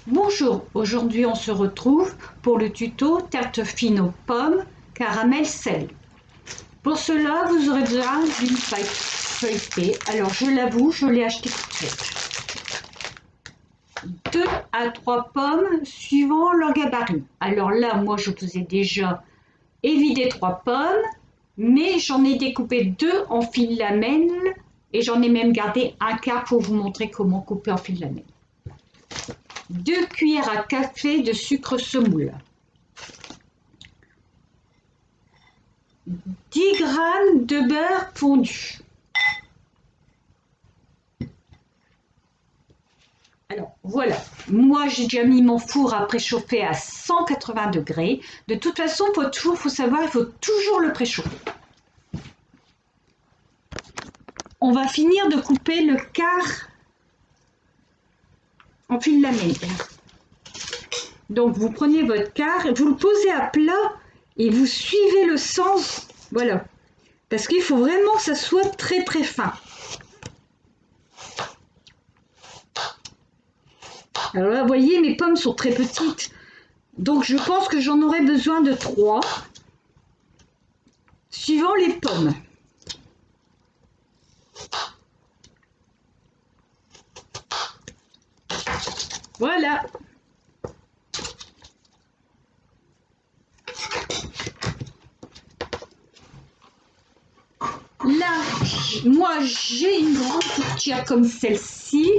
Bonjour, aujourd'hui on se retrouve pour le tuto tarte fine aux pommes, caramel sel. Pour cela, vous aurez besoin d'une paille feuilletée. Alors je l'avoue, je l'ai achetée toute faite. 2 à 3 pommes suivant leur gabarit. Alors là, moi je vous ai déjà évidé 3 pommes, mais j'en ai découpé 2 en fil lamelle et j'en ai même gardé un quart pour vous montrer comment couper en fil lamelle. 2 cuillères à café de sucre semoule, 10 g de beurre fondu. Alors voilà, moi j'ai déjà mis mon four à préchauffer à 180 degrés. De toute façon, faut savoir, il faut toujours le préchauffer. On va finir de couper le quart en fil lamelle. Donc vous prenez votre quart et vous le posez à plat et vous suivez le sens, voilà. Parce qu'il faut vraiment que ça soit très très fin. Alors là, vous voyez, mes pommes sont très petites. Donc je pense que j'en aurai besoin de 3, suivant les pommes. Voilà. Là, moi j'ai une grande tourtière comme celle-ci,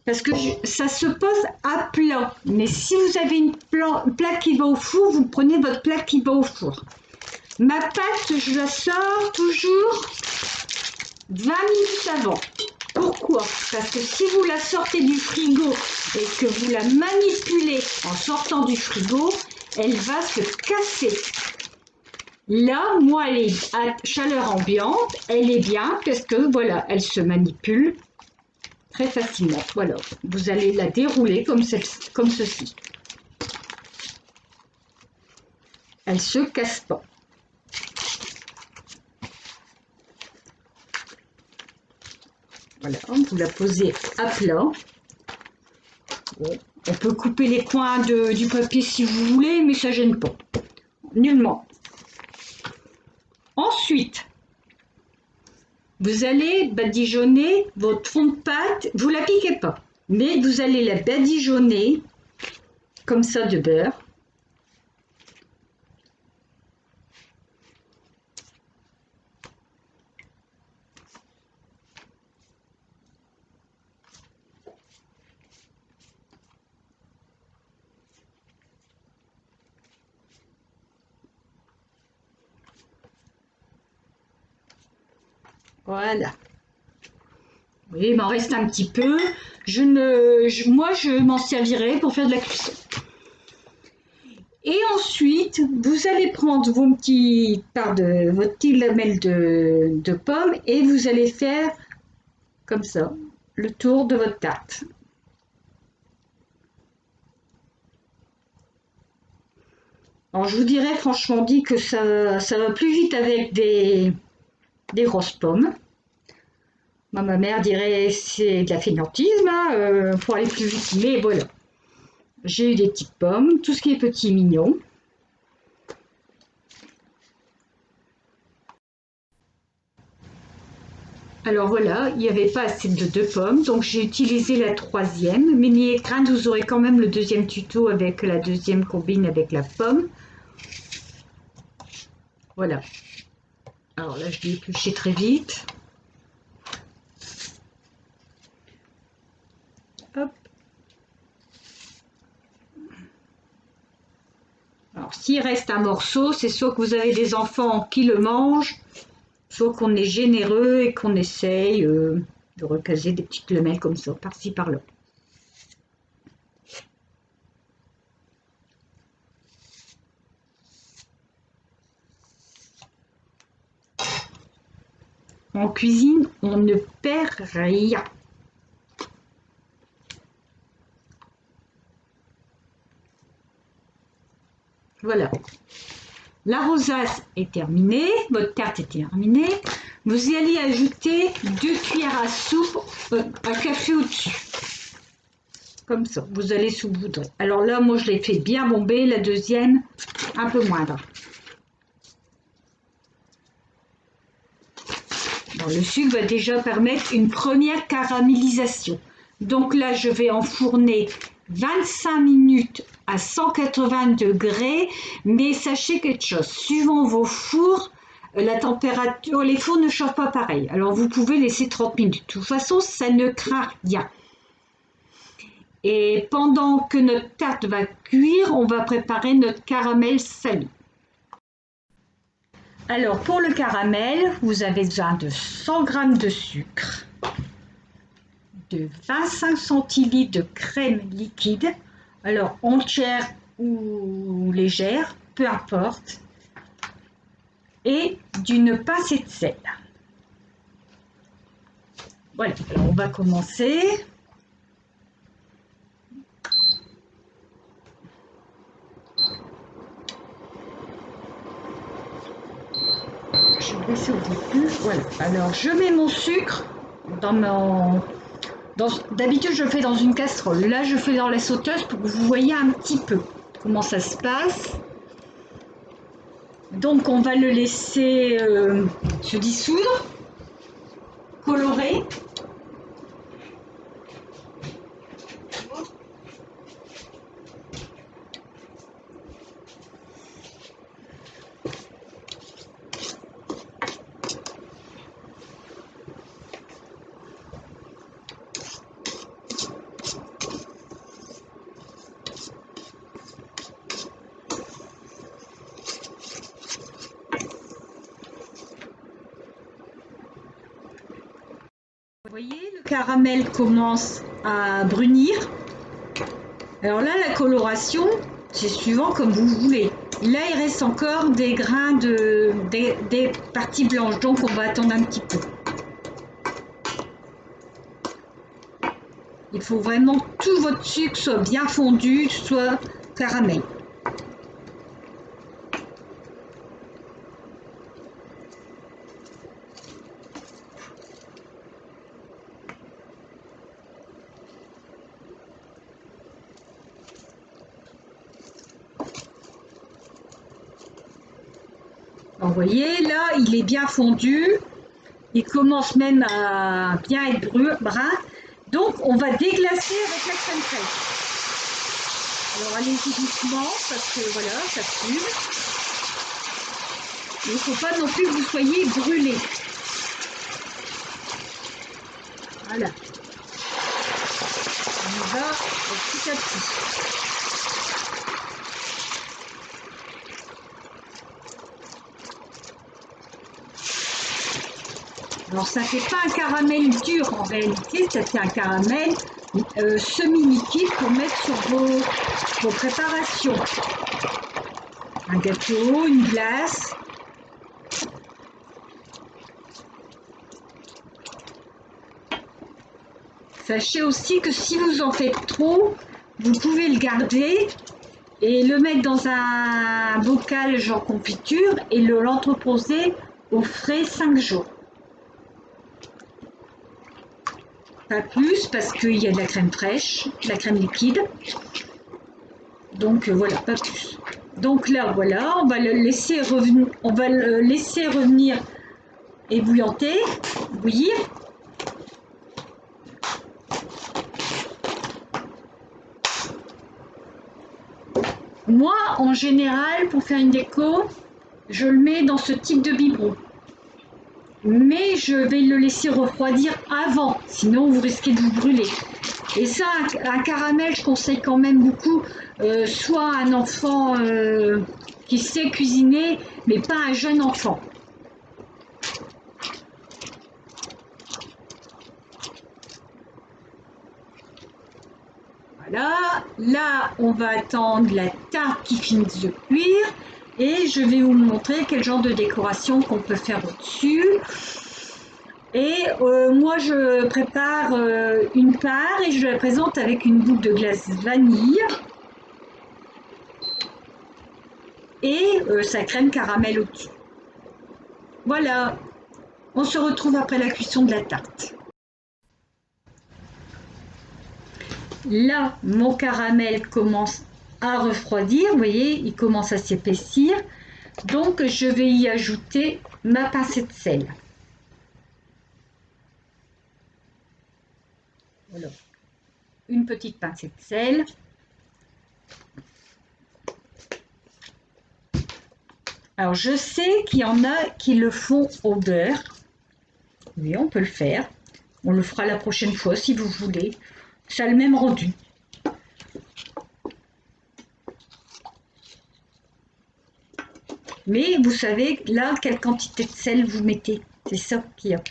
parce que ça se pose à plat. Mais si vous avez une plaque qui va au four, vous prenez votre plaque qui va au four. Ma pâte, je la sors toujours 20 minutes avant. Pourquoi? Parce que si vous la sortez du frigo et que vous la manipulez en sortant du frigo, elle va se casser. Là, moi, elle est à chaleur ambiante, elle est bien parce que voilà, elle se manipule très facilement. Voilà, vous allez la dérouler comme ceci. Elle se casse pas. Voilà, vous la posez à plat. Bon, on peut couper les coins du papier si vous voulez, mais ça gêne pas. Nullement. Ensuite, vous allez badigeonner votre fond de pâte. Vous ne la piquez pas, mais vous allez la badigeonner comme ça de beurre. Voilà. Oui, il m'en reste un petit peu. Moi, je m'en servirai pour faire de la cuisson. Et ensuite, vous allez prendre vos petites lamelles de pommes et vous allez faire comme ça le tour de votre tarte. Alors, je vous dirais franchement dit que ça va plus vite avec des grosses pommes. Moi, ma mère dirait c'est de la fainéantise, pour aller plus vite. Mais voilà, j'ai eu des petites pommes, tout ce qui est petit mignon. Alors voilà, il n'y avait pas assez de 2 pommes, donc j'ai utilisé la 3e. Mais n'ayez crainte, vous aurez quand même le 2e tuto avec la 2e combine avec la pomme. Voilà. Alors là, je l'ai épluché très vite. Hop. Alors, s'il reste un morceau, c'est soit que vous avez des enfants qui le mangent, soit qu'on est généreux et qu'on essaye de recaser des petites lamelles comme ça, par-ci, par-là. En cuisine, on ne perd rien. Voilà. La rosace est terminée, votre tarte est terminée. Vous y allez ajouter 2 cuillères à soupe à café au-dessus. comme ça, vous allez saupoudrer. Alors là, moi, je l'ai fait bien bomber, la deuxième, un peu moindre. Bon, le sucre va déjà permettre une première caramélisation. Donc là, je vais enfourner 25 minutes à 180 degrés, mais sachez quelque chose, suivant vos fours, la température, les fours ne chauffent pas pareil. Alors vous pouvez laisser 30 minutes. De toute façon, ça ne craint rien. Et pendant que notre tarte va cuire, on va préparer notre caramel salé. Alors pour le caramel, vous avez besoin de 100 g de sucre, de 25 centilitres de crème liquide, alors entière ou légère, peu importe, et d'une pincée de sel. Voilà, alors on va commencer. Je vais baisser au début. Voilà, alors je mets mon sucre dans mon... D'habitude, je le fais dans une casserole. Là, je fais dans la sauteuse pour que vous voyez un petit peu comment ça se passe. Donc, on va le laisser se dissoudre, colorer. Vous voyez, le caramel commence à brunir. Alors là, la coloration, c'est suivant comme vous voulez. Là, il reste encore des grains des parties blanches, donc on va attendre un petit peu. Il faut vraiment que tout votre sucre soit bien fondu, soit caramel. Vous voyez, là, il est bien fondu. Il commence même à bien être brun. Donc, on va déglacer avec la crème fraîche. Alors, allez-y doucement, parce que voilà, ça fume. Il ne faut pas non plus que vous soyez brûlé. Voilà. On y va petit à petit. Alors ça ne fait pas un caramel dur en réalité, ça fait un caramel semi-liquide pour mettre sur vos préparations. Un gâteau, une glace. Sachez aussi que si vous en faites trop, vous pouvez le garder et le mettre dans un bocal genre confiture et l'entreposer au frais 5 jours. Pas plus parce qu'il y a de la crème fraîche, de la crème liquide. Donc voilà, pas plus. Donc là, voilà, on va le laisser revenir ébouillanter, bouillir. Moi, en général, pour faire une déco, je le mets dans ce type de biberon. Mais je vais le laisser refroidir avant, sinon vous risquez de vous brûler. Et ça, un caramel, je conseille quand même beaucoup, soit un enfant qui sait cuisiner, mais pas un jeune enfant. Voilà, là on va attendre la tarte qui finisse de cuire. Et je vais vous montrer quel genre de décoration qu'on peut faire au-dessus. Et moi, je prépare une part et je la présente avec une goutte de glace vanille et sa crème caramel au-dessus. Voilà, on se retrouve après la cuisson de la tarte. Là, mon caramel commence à refroidir, vous voyez, il commence à s'épaissir. Donc, je vais y ajouter ma pincée de sel. Voilà. Une petite pincée de sel. Alors, je sais qu'il y en a qui le font au beurre. Oui, on peut le faire. On le fera la prochaine fois si vous voulez. Ça a le même rendu. Mais vous savez là quelle quantité de sel vous mettez. C'est ça qu'il y a.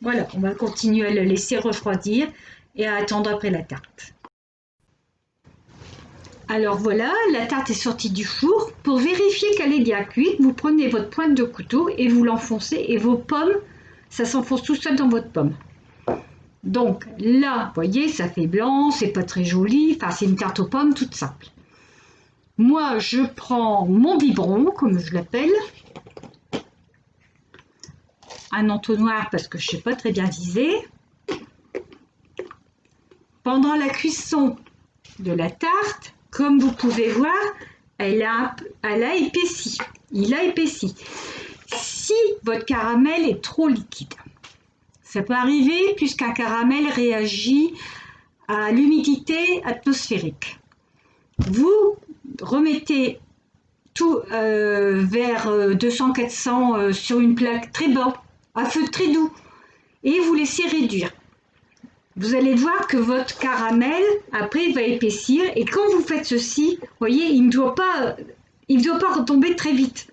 Voilà, on va continuer à le laisser refroidir et à attendre après la tarte. Alors voilà, la tarte est sortie du four. Pour vérifier qu'elle est bien cuite, vous prenez votre pointe de couteau et vous l'enfoncez et vos pommes, ça s'enfonce tout seul dans votre pomme. Donc là, vous voyez, ça fait blanc, c'est pas très joli, enfin c'est une tarte aux pommes toute simple. Moi, je prends mon biberon, comme je l'appelle, un entonnoir parce que je ne sais pas très bien viser. Pendant la cuisson de la tarte, comme vous pouvez voir, elle a épaissi. Il a épaissi. Si votre caramel est trop liquide, ça peut arriver puisqu'un caramel réagit à l'humidité atmosphérique. Vous remettez tout vers 200-400 sur une plaque très bas, à feu très doux, et vous laissez réduire. Vous allez voir que votre caramel, après, va épaissir, et quand vous faites ceci, vous voyez, il ne doit pas retomber très vite.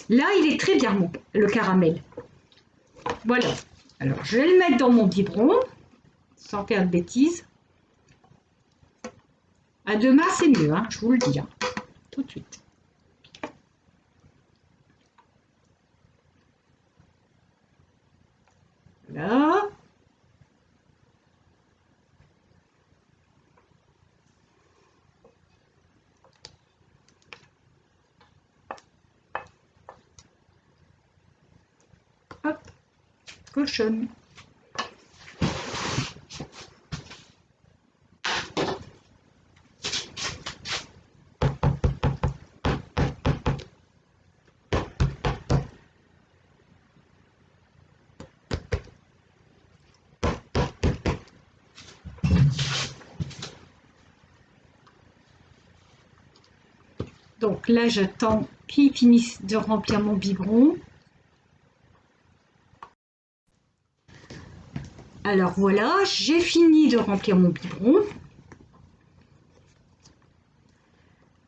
Là, il est très bien, le caramel. Voilà. Alors, je vais le mettre dans mon biberon, sans faire de bêtises. À demain, c'est mieux, hein, je vous le dis, hein, tout de suite. Voilà. Hop, cochonne. Donc là, j'attends qu'il finisse de remplir mon biberon. Alors voilà, j'ai fini de remplir mon biberon.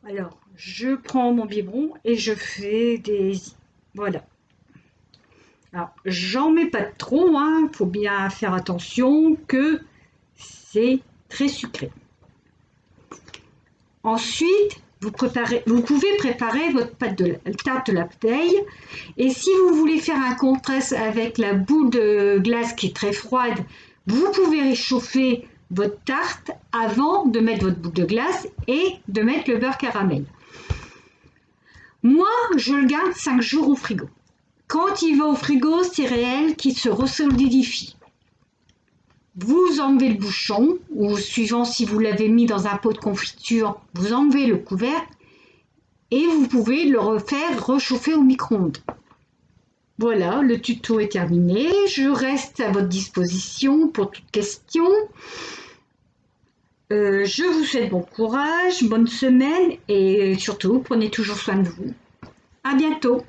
Alors, je prends mon biberon et je fais des... Voilà. Alors, j'en mets pas trop, hein. Faut bien faire attention que c'est très sucré. Ensuite, vous pouvez préparer votre pâte de tarte de la veille. Et si vous voulez faire un contraste avec la boule de glace qui est très froide, vous pouvez réchauffer votre tarte avant de mettre votre boule de glace et de mettre le beurre caramel. Moi, je le garde 5 jours au frigo. Quand il va au frigo, c'est réel qu'il se resolidifie. Vous enlevez le bouchon, ou suivant si vous l'avez mis dans un pot de confiture, vous enlevez le couvercle et vous pouvez le refaire réchauffer au micro-ondes. Voilà, le tuto est terminé. Je reste à votre disposition pour toute question. Je vous souhaite bon courage, bonne semaine et surtout, prenez toujours soin de vous. À bientôt.